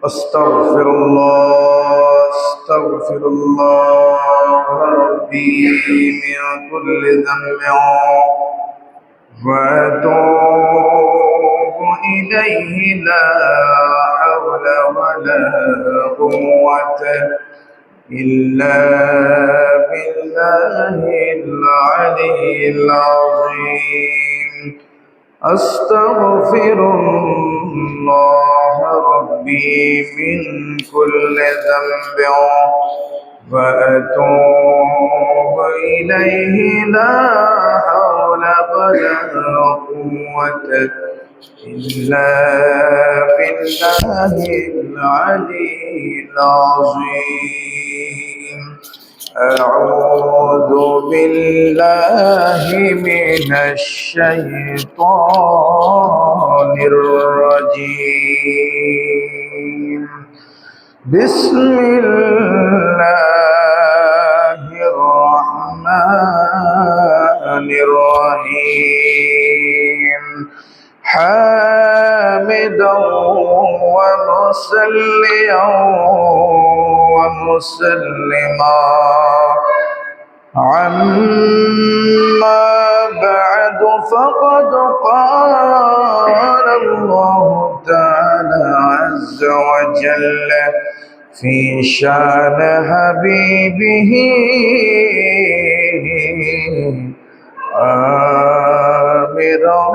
أستغفر الله ربي من كل ذنب وأتوب إليه لا حول ولا قوة إلا بالله العلي العظيم أستغفر الله ربي من كل ذنب وأتوب إليه لا حول ولا قوة إلا بالله العلي العظيم أعوذ بالله من الشيطان الرجيم بسم الله الرحمن الرحيم حامدا ومصليا ومسلما عما بعد فقد قال الله تعالى عز وجل في شان حبيبه آمرا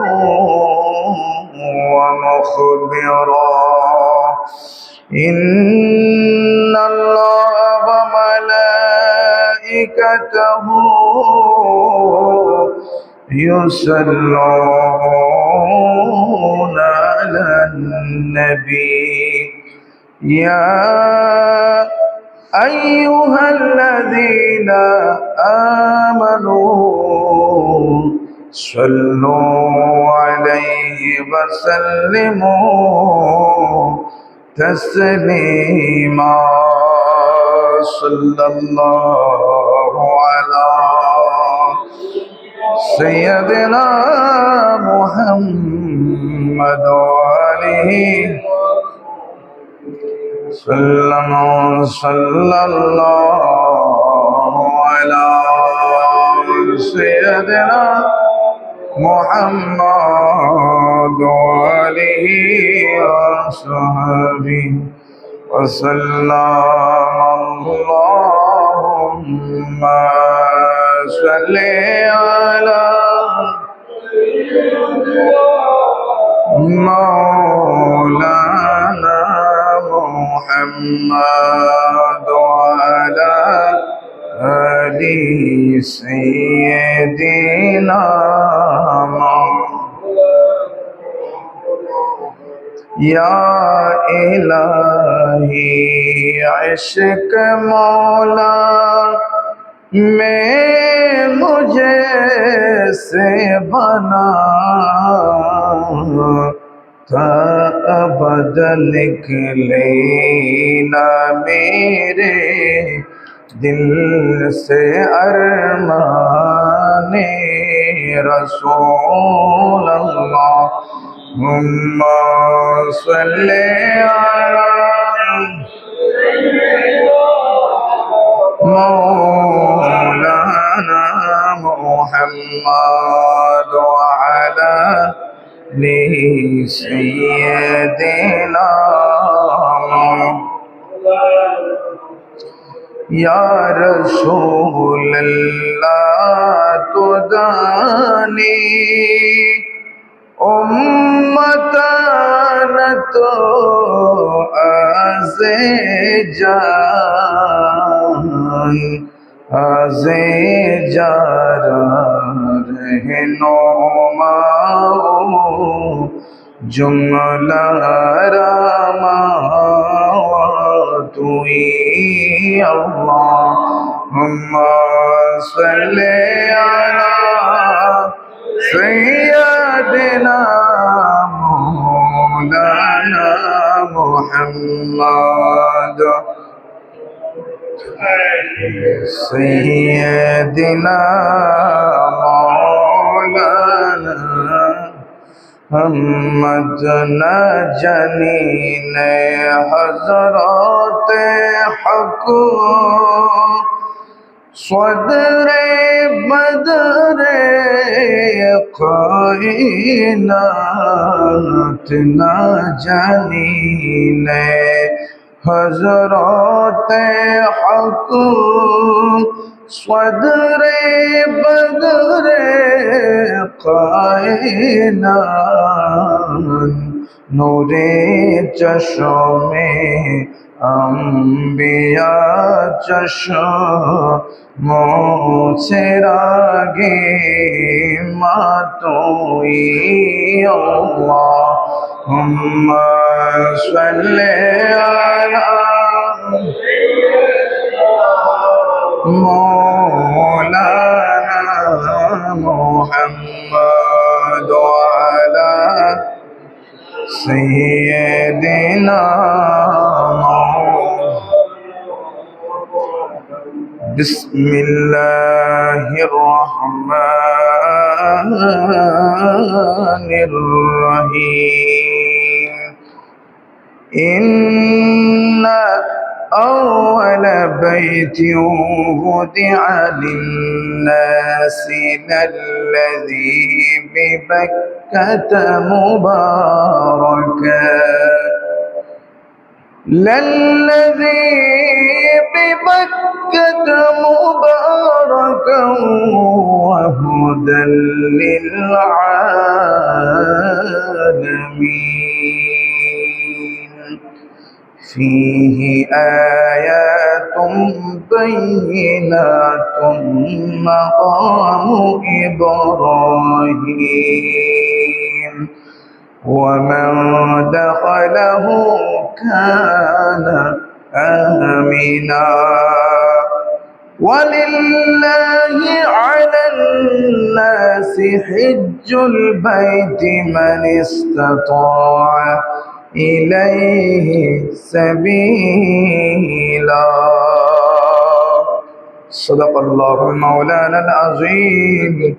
ومخبرا إن الله وملائكته يصلون على النبي يا أيها الذين آمنوا صلوا عليه وسلموا تسليما صلى الله على سيدنا محمد وآله صلى الله على سيدنا محمد وآله وصحبه وسلم اللهم صل على مولانا محمد وعلى آل سيدنا या इलाही इश्क मौला में मुझे से बना था अबद निकले ना मेरे दिल से अरमाने रसूल अल्लाह हुम्मा सल्ले अला मौलाना मुहम्मद व अला सय्यदिना या रसूल अल्लाह तो दानी उम्मतन तो आज़े जान आज़े जारा रहनुमा जुमला रामा तुई अल्लाहुम्मा सल्ले अला सय्यदिना मौलाना मुहम्मद सय्यदिना मौलाना محمد نہ جنین حضرات حق صدر بدر کائنات نہ جنین حضرات حق صدر بدر کائنات نورے چشمے انبیاء چشم چراغے ماتوئی اللہم صلی علی مولانا محمد وعلى سيدنا بسم الله الرحمن الرحيم إن أول بيت وضع للناس الذي ببكة مباركا للذي ببكة مباركا وهدى للعالمين فيه آيات بينات مقام إبراهيم ومن دخله كان آمنا ولله على الناس حج البيت من استطاع إليه سبيلا صدق الله مولانا العظيم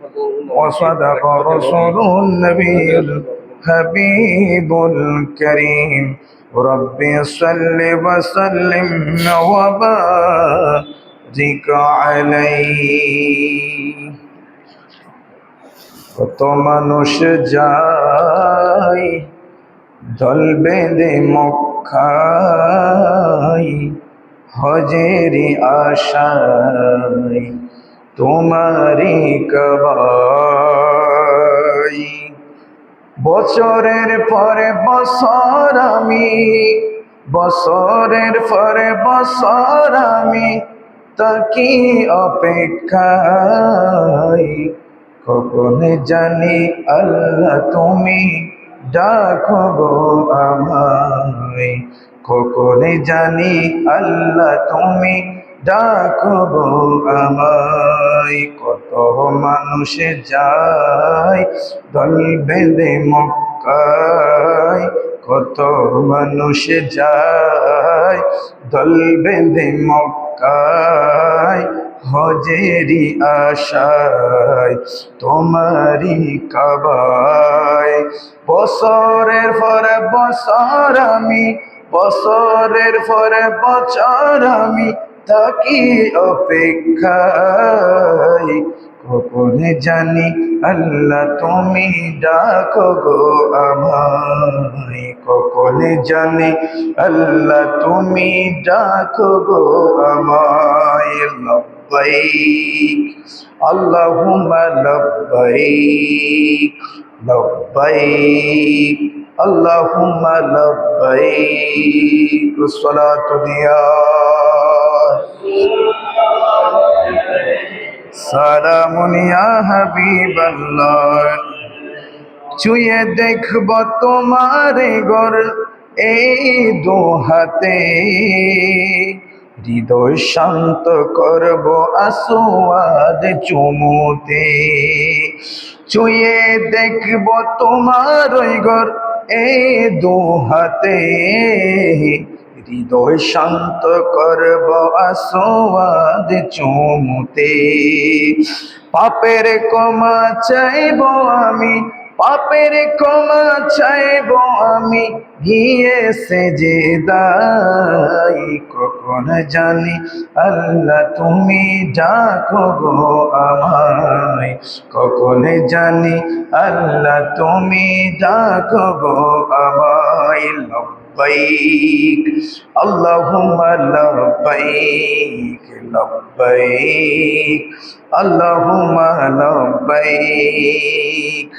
وصدق رسوله النبي الحبيب الكريم ربي صل وسلم وبارك عليه কত মানুষ যায় দল বেঁধে মক্কায় হজেরি আশায় তোমারি কাবায় বছরের পরে বছর আমি বছরের পরে বছর আমি তাকি অপেক্ষায় কখন জানি আল্লাহ তুমি ডাকো গো আমায় কখন জানি আল্লাহ তুমি ডাকো গো আমায় কত মানুষ যায় দল বেঁধে মক্কায় কত মানুষ যায় দল বেঁধে মক্কায় হজেরি আশায় তোমারি কাবায় বছরের পরে বছর আমি বছরের পরে বছর আমি থাকি অপেক্ষায় কখন জানি আল্লাহ তুমি ডাকো গো আমায় কখন জানি আল্লাহ তুমি ডাকো গো আমায় লব্বাইক আল্লাহুম্মা লব্বাইক লব্বাইক আল্লাহুম্মা লব্বাইক সালাতু দিয়া সালামুন ইয়া হাবিবাল্লাহ ছুঁয়ে দেখব তোমার ঘর এই দু হাতে হৃদয় শান্ত করব আসওয়াদ চুমুতে ছুঁয়ে দেখব তোমার ঘর এই দু হাতে হৃদয় শান্ত করব আসওয়াদ চুমুতে পাপের ক্ষমা চাইব আমি পাপের ক্ষমা চাইব আমি গিয়ে সেজদায়। কখন জানি আল্লাহ তুমি ডাকো গো আমায়, কখন জানি আল্লাহ তুমি ডাকো গো আমায়। লব্বাইক আল্লাহুম্মা লব্বাইক, লব্বাইক আল্লাহুম্মা লব্বাইক।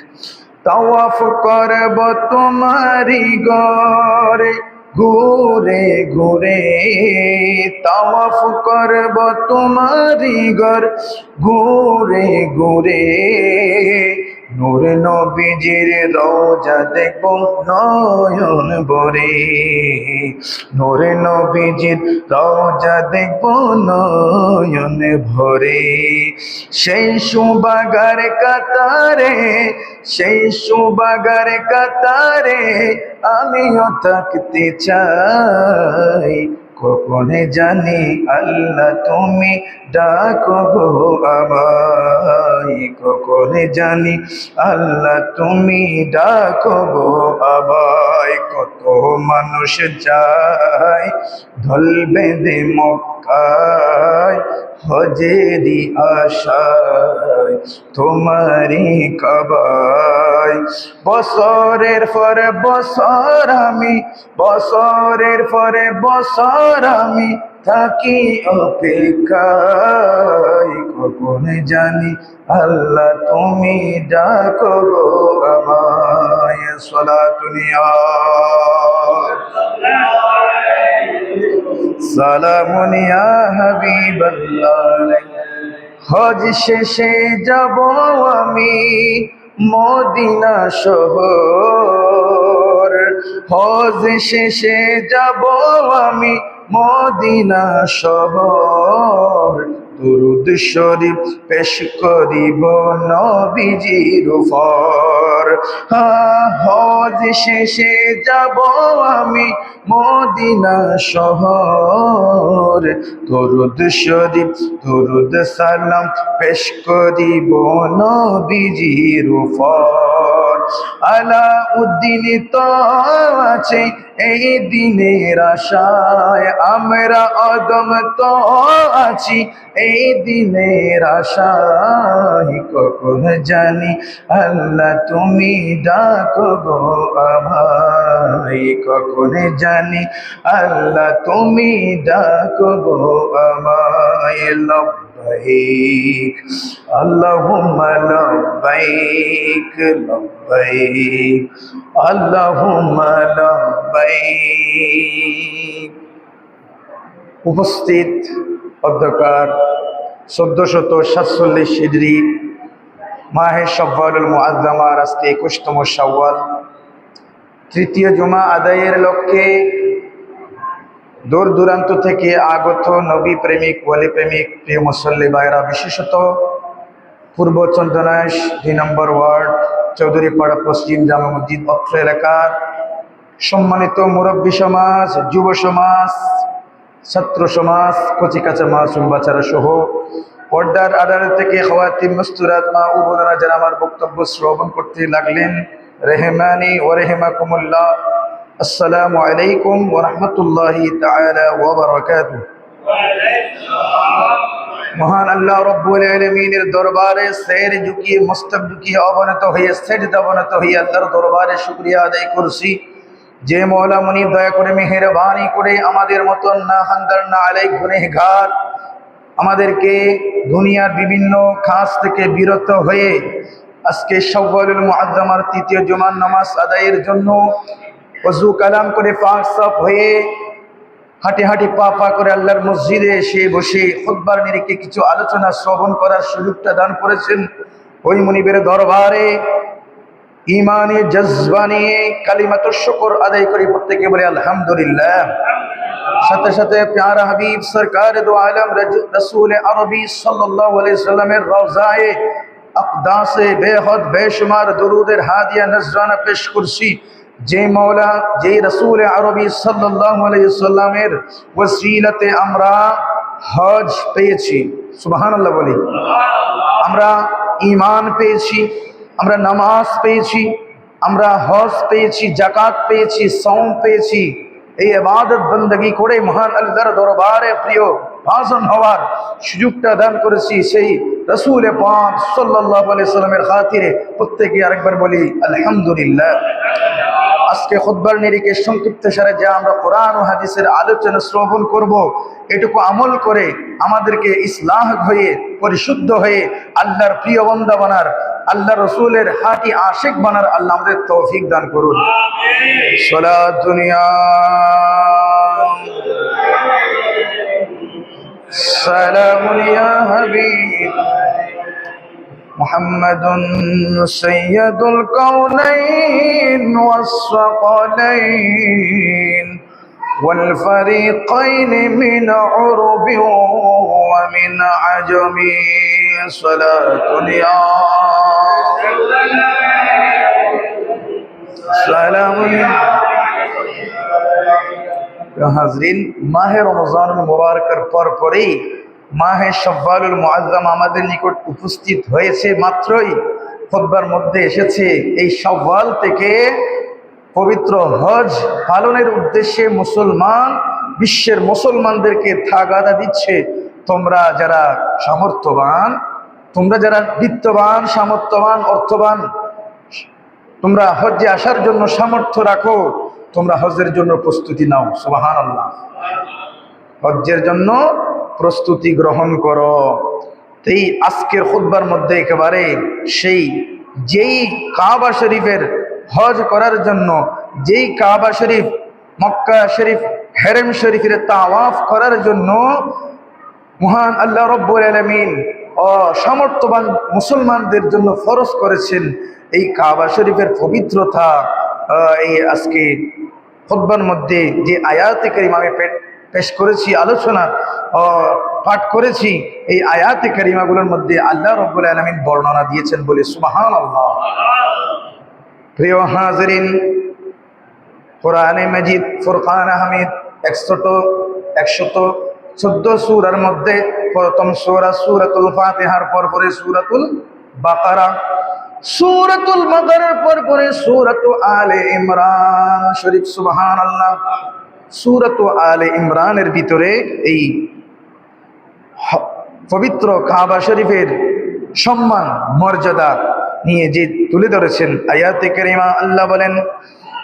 তাওয়াফ করব তোমারি ঘরে ঘুরে ঘুরে, তাওয়াফ করব তোমারি ঘর ঘুরে ঘুরে। নূর নবীজির রওজা দেখব নয়ন ভরে, নূর নবীজির রওজা দেখব নয়ন ভরে। সেই সুবাগার কাতারে, সেই সুবাগার কাতারে আমিও থাকতে চাই। কখন জানি আল্লাহ তুমি ডাকো গো আমায়, কখন জানি আল্লাহ তুমি ডাকো গো আমায়। কত মানুষ যায় ঢল বেঁধে মক্কায়, হজেরি আশায় তোমারি কাবায়। বছরের পরে বছর আমি, বছরের পরে বছর আমি থাকি অপেক্ষায়। কখন জানি আল্লাহ তুমি ডাকো গো আমায়। সালাতুনিয়া সালামুন ইয়া হাবিবাল্লাহ। হজ শেষে যাব আমি মদিনা শহর, হজ শেষে যাব আমি মদিনা শহর। দুরূদ শরীফ পেশ করিব নবীজির উপর। হজ শেষে যাব আমি মদিনা শহর। দুরূদ শরীফ দুরূদ সালাম পেশ করিব নবীজির উপর। আলাউদ্দিন তো আছে এই দিনের আশায়, আমরা অদম তো আছি এই দিনের আশায়। কখন জানি আল্লাহ তুমি ডাকো গো আমায়, কখন জানি আল্লাহ তুমি ডাকো গো আমায়। লব্বাইক আল্লাহুম্মা লব্বাইক, লব্বাইক আল্লাহুম্মা লব্বাইক। উপস্থিত অধ্যকার 1447 হিজরি মাহে শাওয়ালুল মুআজ্জামার আজকে 21তম শাওয়াল, তৃতীয় জুমা আদায়ের লক্ষ্যে দূর দূরান্ত থেকে আগত নবী প্রেমিক ওয়ালি প্রেমিক প্রিয় মুসল্লি ভাইরা, বিশেষত পূর্ব চন্দনাইশ 2 নম্বর ওয়ার্ড চৌধুরীপাড়া পশ্চিম জামা মসজিদ অত্র এলাকার সম্মানিত মুরব্বী সমাজ, যুব সমাজ, ছাত্র সমাজ, কচিকাচা মাসুম বাচ্চারা সহ পর্দার আড়াল থেকে খাওয়াতিন মুস্তুরাত মা ও বোনেরা যারা আমার বক্তব্য শ্রবণ করতে লাগলেন, রেহমানি ওয়া রাহিমাকুমুল্লাহ, আসসালামু আলাইকুম ওয়া রাহমাতুল্লাহি তাআলা ওয়া বারাকাতুহু। মহান আল্লাহ রব্বুল আলামিনের দরবারে সের ঝুঁকিয়ে, মস্তক ঝুঁকিয়ে অবনত হয়ে, সেজদা অবনত হয়ে আল্লাহর দরবারে শুকরিয়া আদায় করছি যে মওলা মুনিব দয়া করে মেহেরবানি করে আমাদের মতন না হান্দার না আলাইক গুনেহগার আমাদেরকে দুনিয়ার বিভিন্ন কাজ থেকে বিরত হয়ে আজকে শাওয়ালুল মুআজ্জামার তৃতীয় জুমার নামাজ আদায়ের জন্য ওযু কালাম করে পাক সাফ হয়ে হাঁটি হাঁটি পা পা করে আল্লাহর মসজিদে এসে বসে খুতবার নিরিখে কিছু আলোচনা শ্রবণ করার সুযোগটা দান করেছেন। ওই মুনিবের দরবারে ইমানে জজবা নিয়ে কালিমাতুশ শুকর আদায় করি, প্রত্যেকে বলে আলহামদুলিল্লাহ। সাথে সাথে প্যারা হাবিব সরকার দো আলম রসুল আরবি সাল্লাল্লাহু আলাইহি সাল্লামের রওজায়ে আকদাসে বেহদ বেশুমার দুরুদের হাদিয়া নজরানা পেশ করছি যে মওলা, যে রসুল আরবি সাল্লাল্লাহু আলাইহি সাল্লামের ওসিলাতে আমরা হজ পেয়েছি। সুবহানাল্লাহ বলি। আমরা ঈমান পেয়েছি, আমরা নামাজ পেয়েছি, আমরা হজ পেয়েছি, জাকাত পেয়েছি, সওম পেয়েছি। এই ইবাদত বندگی করে মহান আল্লাহর দরবারে প্রিয় ভাজন হওয়ার সুযোগটা দান করেছি সেই রাসূল পাক সাল্লাল্লাহু আলাইহি সাল্লামের খাতিরে প্রত্যেককে আরেকবার বলি আলহামদুলিল্লাহ। আজকে খুতবার নিরিখে সংক্ষিপ্তসারে যা আমরা কোরআন ও হাদিসের আলোচনা শ্রবণ করব, এটুকু আমল করে আমাদেরকে ইসলাহ হয়ে পরিশুদ্ধ হয়ে আল্লাহর প্রিয় বান্দা বানার, আল্লাহ রসুলের হাঁটি আশিক বানার আল্লাহ আমাদের তৌফিক দান করুন। সালাত দুনিয়া সালামুন ইয়া হাবিব محمد سيد الكونين والثقلين والفريقين من عرب ومن عجم صلاة يا سلام হাজরিন, মাহে রমজানুল মুবারকের পরপরই মাহে শাওয়ালুল মুআজ্জাম আমাদের নিকট উপস্থিত হয়েছে। মাত্রই খুতবার মধ্যে এসেছে এই শাওয়াল থেকে পবিত্র হজ পালনের উদ্দেশ্যে মুসলমান বিশ্বের মুসলমানদেরকে তাগাদা দিচ্ছে, তোমরা যারা সামর্থ্যবান, তোমরা যারা বিত্তবান, সামর্থ্যবান, অর্থবান, তোমরা হজ্জে আসার জন্য সামর্থ্য রাখো, তোমরা হজের জন্য প্রস্তুতি নাও। সুবহানাল্লাহ। হজ্জের জন্য প্রস্তুতি গ্রহণ করো। এই আজকের খুতবার মধ্যে একেবারে সেই যেই কাবা শরীফের হজ করার জন্য, যেই কাবা শরীফ মক্কা শরীফ হেরেম শরীফের তাওয়াফ করার জন্য মহান আল্লাহ রব্বুল আলামিন সামর্থ্যবান মুসলমানদের জন্য ফরজ করেছেন এই কাবা শরীফের পবিত্রতা। এই আজকে খুতবার মধ্যে যে আয়াতে কারিমা আমি পেশ করেছি, আলোচনা পাঠ করেছি, এই আয়াতে কারিমাগুলোর মধ্যে আল্লাহ রাব্বুল আলামিন বর্ণনা দিয়েছেন বলে সুবহানাল্লাহ। প্রিয় হাজরিন, কোরআনে মাজিদ ফুরকান হামিদ 114 সূরার মধ্যে প্রথম সূরা সূরাতুল ফাতিহার পরপরে সূরাতুল বাকারা, সূরাতুল বাকারার পরপরে সূরাতু আলে ইমরান শরীফ। সুবহানাল্লাহ। সূরাতু আলে ইমরানের ভিতরে এই পবিত্র কাবা শরীফের সম্মান মর্যাদা নিয়ে যে তুলে ধরেছেন আয়াতে কারিমা। আল্লাহ বলেন,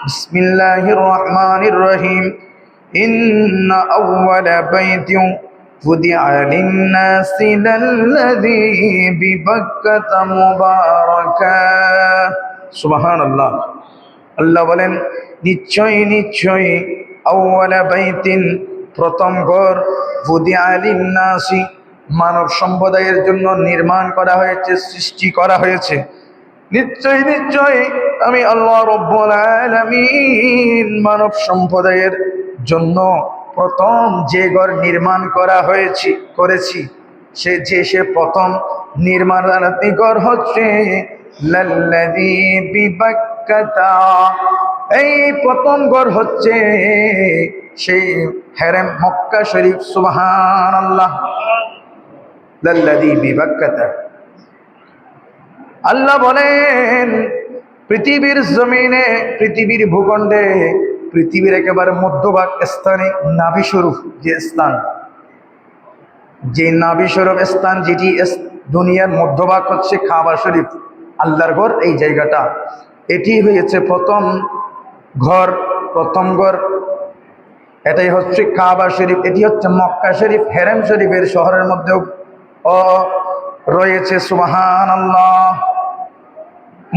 বিসমিল্লাহির রহমানির রহিম, ইন্না আউওয়ালা বাইতিন ফুদিআ লিন-নাসি লাল্লাযী বিবাক্কাতা মুবারাকা। সুবহানাল্লাহ। আল্লাহ বলেন, নিশ্চয়ই নিশ্চয়ই আউওয়ালা বাইতিন প্রথম ঘর, ফুদিআ লিন-নাসি মানব সম্প্রদায়ের জন্য নির্মাণ করা হয়েছে, সৃষ্টি করা হয়েছে। নিশ্চয়ই নিশ্চয়ই আমি আল্লাহ রব্বুল আলামিন মানব সম্প্রদায়ের জন্য প্রথম যে ঘর নির্মাণ করেছি সে প্রথম নির্মাণাধীন ঘর হচ্ছে লাল্লাযী বিবাক্কাতা। এই প্রথম ঘর হচ্ছে সেই হেরেম মক্কা শরীফ। সুবহানাল্লাহ। লাল্লাযী বিবাক্কাতা। আল্লাহ বলেন, পৃথিবীর জমিনে, পৃথিবীর ভূখণ্ডে, পৃথিবীর একেবারে মধ্যভাগ স্থানে নাভিস্বরূপ যে স্থান, যে নাভিস্বরূপ স্থান, যেটি দুনিয়ার মধ্যভাগ হচ্ছে কাবা শরীফ, আল্লাহর ঘর। এই জায়গাটা এটি হয়েছে প্রথম ঘর, প্রথম ঘর। এটাই হচ্ছে কাবা শরীফ। এটি হচ্ছে মক্কা শরীফ হেরেম শরীফের শহরের মধ্যেও রয়েছে। সুবহানাল্লাহ।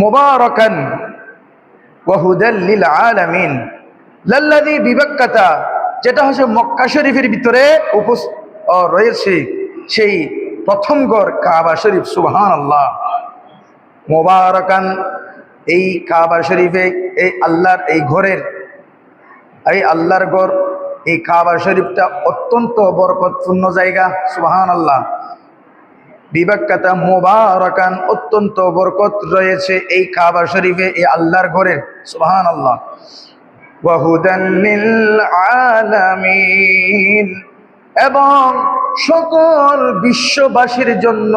মুবারাকান ওয়া হুদাল লিল আলামিন লাল্লাযী বিবাক্কাতা, যেটা হচ্ছে মক্কা শরীফের ভিতরে রয়েছে সেই প্রথম ঘর কাবা শরীফ। সুবহানাল্লাহ। মুবারাকান, এই কাবা শরীফে, এই আল্লাহর এই ঘরের, এই আল্লাহর ঘর, এই কাবা শরীফটা অত্যন্ত বরকতপূর্ণ জায়গা। সুবহানাল্লাহ। বিবাক্কাতা মুবারাকান, অত্যন্ত বরকত রয়েছে এই কাবা শরীফে, এই আল্লাহর ঘরে। সুবহানাল্লাহ। ওয়া হুদান লিল আলামিন, এবং সকল বিশ্ববাসীর জন্য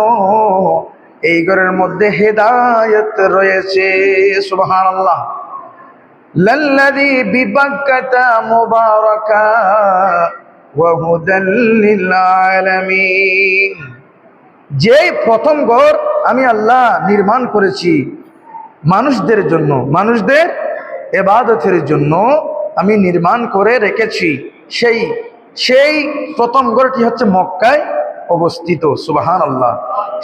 এই ঘরের মধ্যে হেদায়েত রয়েছে। সুবহানাল্লাহ। লাল্লাযী বিবাক্কাতা মুবারাকা ওয়া হুদাল লিল আলামিন। যে প্রথম ঘর আমি আল্লাহ নির্মাণ করেছি মানুষদের জন্য, মানুষদের ইবাদতের জন্য আমি নির্মাণ করে রেখেছি, সেই প্রথম ঘরটি হচ্ছে মক্কায় অবস্থিত। সুবহানাল্লাহ।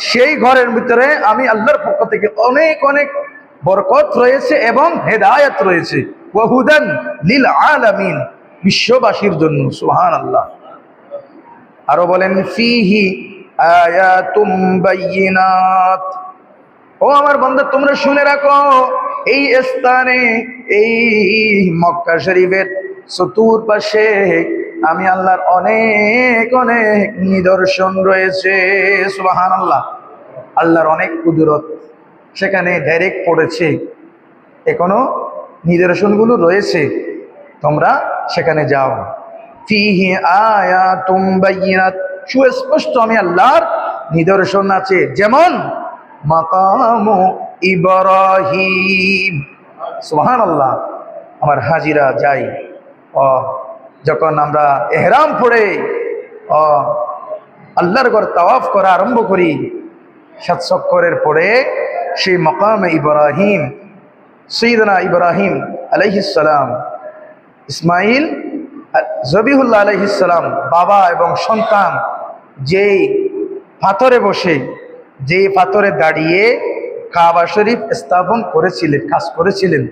সেই ঘরের ভিতরে আমি আল্লাহর পক্ষ থেকে অনেক অনেক বরকত রয়েছে এবং হেদায়েত রয়েছে। ওয়া হুদান লিল আলামিন, বিশ্ববাসীর জন্য। সুবহানাল্লাহ। আরো বলেন ফিহি আয়াতুম বাইয়িনাত। ও আমার বান্দা, তোমরা শুনে রাখো, এই স্থানে, এই মক্কা শরীফের চতুর্পাশে আমি আল্লাহর অনেক অনেক নিদর্শন রয়েছে। সুবহানাল্লাহ। আল্লাহর অনেক কুদরত সেখানে ডাইরেক্ট পড়েছে, এখনো নিদর্শনগুলো রয়েছে, তোমরা সেখানে যাও। ফিহি আয়াতুম বাইয়িনাত, সুস্পষ্ট আমি আল্লাহর নিদর্শন আছে। যেমন মাকামু ইব্রাহিম। সুবহানাল্লাহ। আমার হাজিরা যাই, যখন আমরা ইহরাম পড়ে আল্লাহর ঘর তাওয়াফ করা আরম্ভ করি, 7 চক্করের পরে সেই মাকামে ইব্রাহিম, সাইয়্যিদনা ইব্রাহিম আলাইহিস সালাম, ইসমাইল জবিহুল্লাহ আলাইহিস সালাম, বাবা এবং সন্তান যেই পাথরে বসে, যে পাথরে দাঁড়িয়ে কাবা শরীফ স্থাপন করেছিলেন, কাজ করেছিলেন,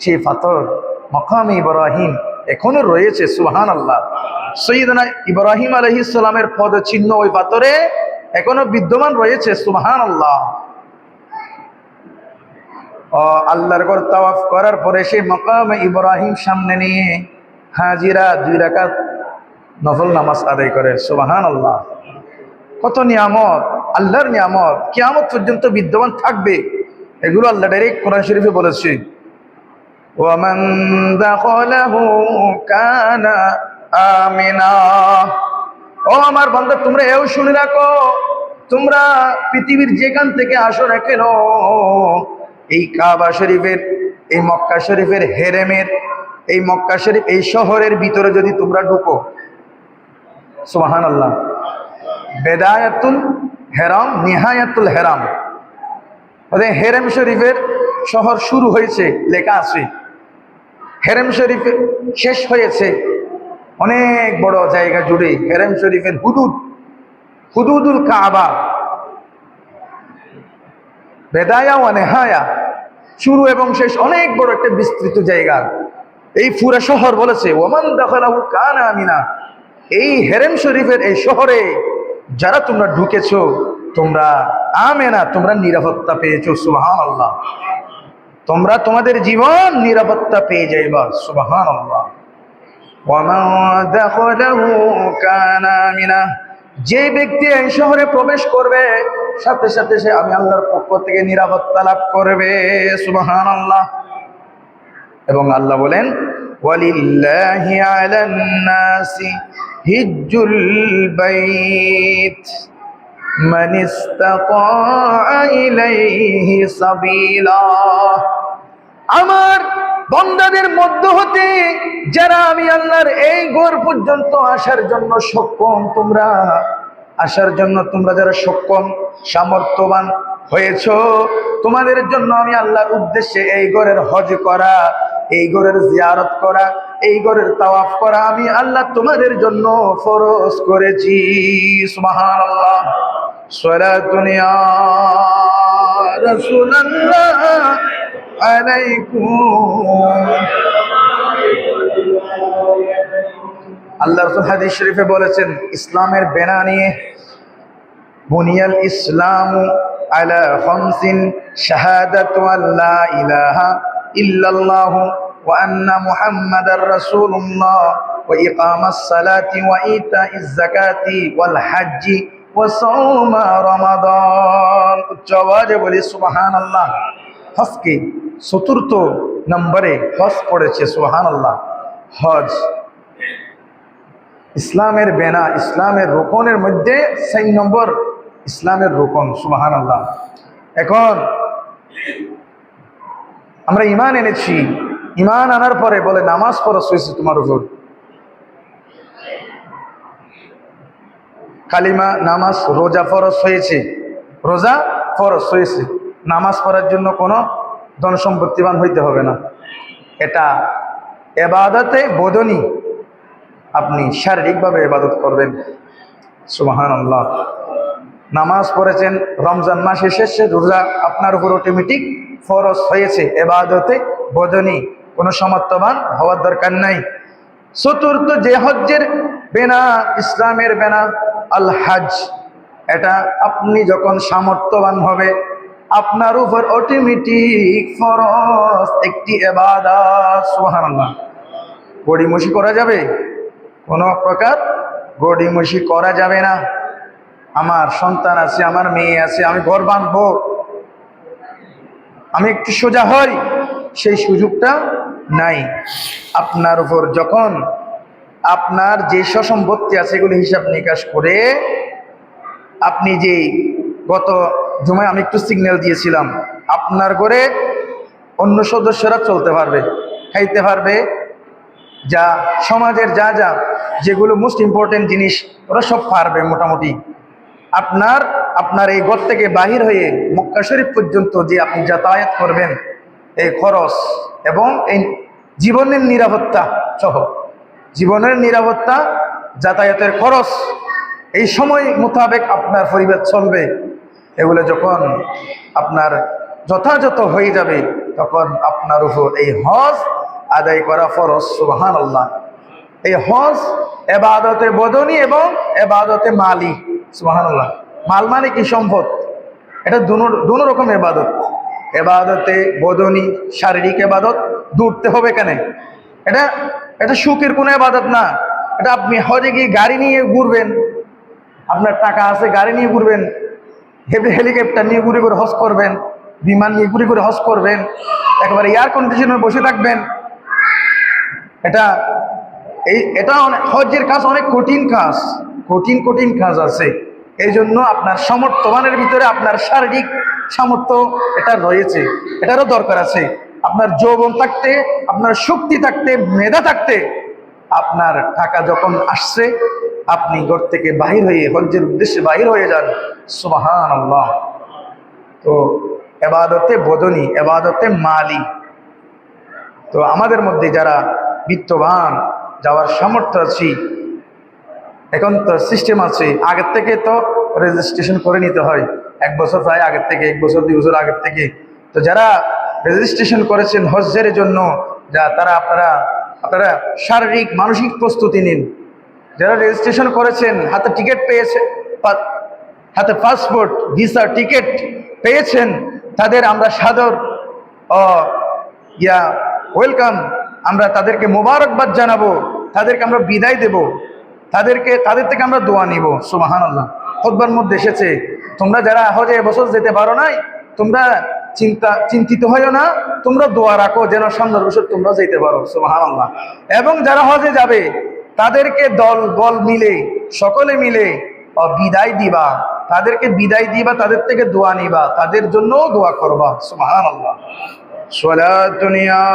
সেই পাথর মাকামে ইব্রাহিম এখনো রয়েছে। সুবহানাল্লাহ। সাইয়্যিদনা ইব্রাহিম আলাইহিস সালামের পদচিহ্ন ওই পাথরে এখনো বিদ্যমান রয়েছে। সুবহানাল্লাহ। আল্লাহর ঘর তাওয়াফ করার পরে সেই মাকামে ইব্রাহিম সামনে নিয়ে হাজিরা 2 রাকাত নফল নামাজ আদায় করে। সুবহানাল্লাহ। কত নিয়ামত, আল্লাহর নিয়ামত কিয়ামত পর্যন্ত বিদ্যমান থাকবে, এগুলো আল্লাহ ডাইরেক্ট কোরআন শরীফে বলেছে। ওয়ামান দাখালাহু কানা আমিনা। ও আমার বান্দা, তোমরা এও শুনে রাখো, তোমরা পৃথিবীর যেখান থেকে আসো না কেন, এই কাবা শরীফের, এই মক্কা শরীফের হেরেমের, এই মক্কা শরীফ এই শহরের ভিতরে যদি তোমরা ঢুকো, সুবহানাল্লাহ, বেদায়াতুল হেরাম নিহায়াতুল হেরাম, হেরেম শরীফের শহর শুরু হয়েছে লেখা আছে, হেরেম শরীফে শেষ হয়েছে। অনেক বড় জায়গা জুড়ে হেরেম শরীফের হুদুদুল কাবা, বেদায়া ও নেহায়া, শুরু এবং শেষ অনেক বড় একটা বিস্তৃত জায়গা। এই পুরা শহর বলেছে ওমান দাখালাহু কানা আমিনা, এই হেরেম শরীফের এই শহরে যারা তোমরা ঢুকেছো, তোমরা আমেনা, তোমরা নিরাপত্তা পেয়েছো। সুবহানাল্লাহ। তোমরা তোমাদের জীবন নিরাপত্তা পেয়ে যাইবা। সুবহানাল্লাহ। ওয়ামান দাখালাহু কানা আমিনা, যে ব্যক্তি এই শহরে প্রবেশ করবে সাথে সাথে সে আমি আল্লাহর পক্ষ থেকে নিরাপত্তা লাভ করবে। সুবহানাল্লাহ। এবং আল্লাহ বলেন ওয়ালিল্লাহি আলান নাসি হিজ্জুল বাইত মান ইসতাতা ইলাইহি সাবিলা। আমার বান্দাদের মধ্য হতে যারা আমি আল্লাহর এই ঘর পর্যন্ত আসার জন্য সক্ষম, তোমরা আসার জন্য তোমরা যারা সক্ষম সামর্থ্যবান হয়েছ, তোমাদের জন্য আমি আল্লাহর উদ্দেশ্যে এই ঘরের হজ করা, এই ঘরের জিয়ারত করা, এই ঘরের তাওয়াফ করা আমি আল্লাহ তোমাদের জন্য ফরজ করেছি। সুবহানাল্লাহ। সালাতুন ইয়া রাসূলুল্লাহ আলাইকুম। আল্লাহ রাসূল হাদিস শরীফে বলেছেন, ইসলামের বেনা নিয়ে, বুনিয়াল ইসলামু আলা খামসিন শাহাদাতু আল্লা ইলাহা ইল্লাল্লাহু ওয়া আন্না মুহাম্মাদার রাসূলুল্লাহ ওয়া ইকামাস সালাতি ওয়া ইতাইজ যাকাতি ওয়াল হজ্জি ওয়া সাওমা রমাদান। উচ্চ আওয়াজে বলি সুবহানাল্লাহ। হজকে ৪র্থ নম্বরে হজ পড়েছে। সুবহানাল্লাহ। হজ ইসলামের বেনা, ইসলামের রোকনের মধ্যে ৪ নম্বর ইসলামের রোকন। সুবহানাল্লাহ। এখন আমরা ঈমান এনেছি, ঈমান আনার পরে বলে নামাজ ফরজ হয়েছে তোমার উপর। কালিমা, নামাজ, রোজা ফরজ হয়েছে, রোজা ফরজ হয়েছে। নামাজ পড়ার জন্য কোনো ধন সম্পত্তিবান হইতে হবে না। এটা ইবাদতে বদনী, আপনি শারীরিকভাবে ইবাদত করবেন। সুবহানাল্লাহ। নামাজ পড়েছেন, রমজান মাস এসেছে, রোজা আপনার উপর অটোমেটিক ফরজ হয়েছে, ইবাদতে বদনী, কোনো সামর্থ্যবান হওয়ার দরকার নাই। চতুর্থ যে হজ্জের বেনা, ইসলামের বেনা আল হজ, এটা আপনি যখন সামর্থ্যবান হবে আপনার উপর অটোমেটিক ফরজ একটি ইবাদত। সুবহানাল্লাহ। গড়িমসি করা যাবে? কোনো প্রকার গড়িমসি করা যাবে না। আমার সন্তান আছে, আমার মেয়ে আছে, আমি ঘর বাঁধবো, আমি একটু সোজা হই, সেই সুযোগটা নাই। আপনার উপর যখন আপনার যে সম্পত্তি আছে এগুলি হিসাব নিকাশ করে, আপনি যে গত জুমায় আমি একটু সিগন্যাল দিয়েছিলাম, আপনার ঘরে অন্য সদস্যরা চলতে পারবে, খাইতে পারবে, যা সমাজের যা যা যেগুলো মোস্ট ইম্পর্টেন্ট জিনিস ওরা সব পারবে মোটামুটি। আপনার এই ঘর থেকে বাহির হয়ে মক্কা শরীফ পর্যন্ত যে আপনি যাতায়াত করবেন, এই খরচ এবং এই জীবনের নিরাপত্তা সহ, জীবনের নিরাপত্তা, যাতায়াতের খরচ, এই সময় মোতাবেক আপনার পরিবার চলবে, এগুলো যখন আপনার যথাযথ হয়ে যাবে তখন আপনার উপর এই হজ আদায় করা ফরজ। সুবহানাল্লাহ। এই হজ ইবাদতে বদনী এবং ইবাদতে মালি। সুবহানাল্লাহ। মাল মানে কি? সম্পদ। এটা দুনো রকম ইবাদত। ইবাদতে বদনী শারীরিক ইবাদত, দৌড়তে হবে কেন? এটা সুখের কোনো ইবাদত না। এটা আপনি হজে গিয়ে গাড়ি নিয়ে ঘুরবেন, আপনার টাকা আছে, গাড়ি নিয়ে ঘুরবেন, হেলিকপ্টার নিয়ে ঘুরে ঘুরে হজ করবেন, বিমান নিয়ে ঘুরে ঘুরে হজ করবেন, একেবারে এয়ার কন্ডিশনে বসে থাকবেন। এটা হজ্জের কাজ অনেক কঠিন কাজ, কঠিন কাজ আছে। এই জন্য আপনার সামর্থ্যবানের ভিতরে আপনার শারীরিক সামর্থ্য এটা রয়েছে, এটারও দরকার আছে। আপনার যৌবন থাকতে, আপনার শক্তি থাকতে, মেধা থাকতে, আপনার টাকা যখন আসছে আপনি ঘর থেকে বাহির হয়ে হজ্জের উদ্দেশ্যে বাহির হয়ে যান। সুবহানাল্লাহ। তো ইবাদতে বদনী, ইবাদতে মালি। তো আমাদের মধ্যে যারা বিত্তবান, যাওয়ার সামর্থ্য আছে, এখন তো সিস্টেম আছে, আগের থেকে তো রেজিস্ট্রেশন করে নিতে হয়, 1 বছর প্রায় আগের থেকে, 1 বছর 2 বছর আগের থেকে। তো যারা রেজিস্ট্রেশন করেছেন হজ্জের জন্য, আপনারা শারীরিক মানসিক প্রস্তুতি নিন। যারা রেজিস্ট্রেশন করেছেন, হাতে টিকিট পেয়েছে, হাতে পাসপোর্ট, ভিসা, টিকিট পেয়েছেন, তাদের আমরা সাদর ওয়েলকাম, আমরা তাদেরকে মোবারকবাদ জানাবো, তাদেরকে আমরা বিদায় দেব, তাদের থেকে আমরা দোয়া নিব। সুবহানাল্লাহ। খুতবার মধ্যে এসেছে, তোমরা যারা হজে এবছর যেতে পারো নাই, তোমরা চিন্তিত হইও না, তোমরা দোয়া রাখো যেন সামনের বছর তোমরা যেতে পারো। সুবহানাল্লাহ। এবং যারা হজে যাবে তাদেরকে দল বল মিলে, সকলে মিলে বিদায় দিবা, তাদেরকে বিদায় দিবা, তাদের থেকে দোয়া নিবা, তাদের জন্য দোয়া করবা। সুবহানাল্লাহ। সালাতুন ইয়া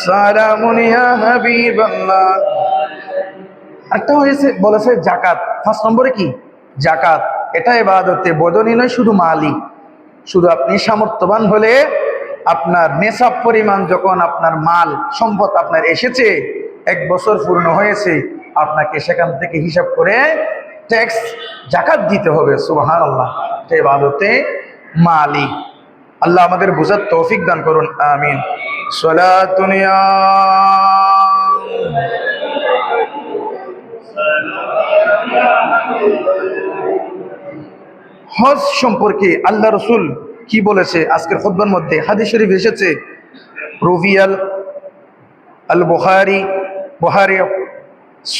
সালামুন ইয়া হাবিবাল্লাহ। একটা হয়েছে বলেছে যাকাত, 5 নম্বরে কি? যাকাত। এটা ইবাদতে বদনী নয়, শুধু মালি। শুধু আপনি সামর্থ্যবান হলে, আপনার নেশাব পরিমাণ যখন আপনার মাল সম্পদ আপনার এসেছে, 1 বছর পূর্ণ হয়েছে, আপনাকে সেখান থেকে হিসাব করে ট্যাক্স, যাকাত দিতে হবে। সুবহানাল্লাহ। এটা ইবাদতে মালি। আল্লাহ আমাদের বুঝার তৌফিক দান করুন। আমিন। সালাতুন ইয়া হজ সম্পর্কে আল্লাহ রসুল কি বলেছে আজকের খুতবার মধ্যে? হাদিস শরীফ এসেছে, রুভিয়াল আল বুখারী,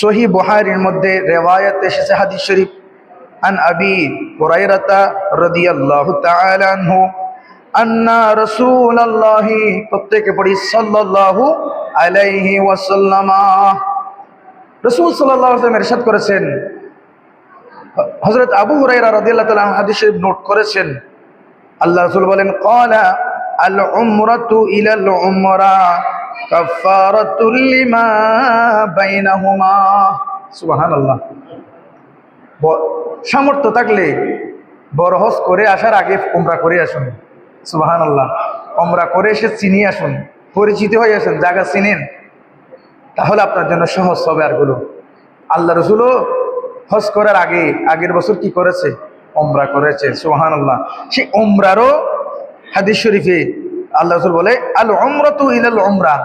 সহিহ বুখারীর মধ্যে রিওয়ায়াত এসেছে হাদিস শরীফ, আন আবি হুরায়রা রাদিয়াল্লাহু তাআলা আনহু আন্না রাসূলুল্লাহি, প্রত্যেকে পড়ি, সাল্লাল্লাহু আলাইহি ওয়াসাল্লাম, রাসূল সাল্লাল্লাহু আলাইহি ওয়াসাল্লাম ইরশাদ করেছেন, হযরত আবু হুরায়রা রাদিয়াল্লাহু তাআলা হাদিস শরীফ নোট করেছেন, আল্লাহ রাসূল বলেন, ক্বালা আল উমরাতু ইলাল উমরা কাফারাতুল লিমা বাইনাহুমা। সুবহানাল্লাহ। সামর্থ্য থাকলে বড় হজ করে আসার আগে উমরা করে আসুন। সুবহানাল্লাহ। উমরা করে এসে চিনি আসুন, পরিচিত হয়ে আসুন, জায়গা চিনেন, তাহলে আপনার জন্য সহজ হবে। আরগুলো আল্লাহ রাসূলও হজ করার আগে আগের বছর কি করেছে? উমরা করেছে। সুবহানাল্লাহ। সেই উমরারও হাদিস শরীফে আল্লাহ রাসূল বলে, আল উমরাতু ইলাল উমরা।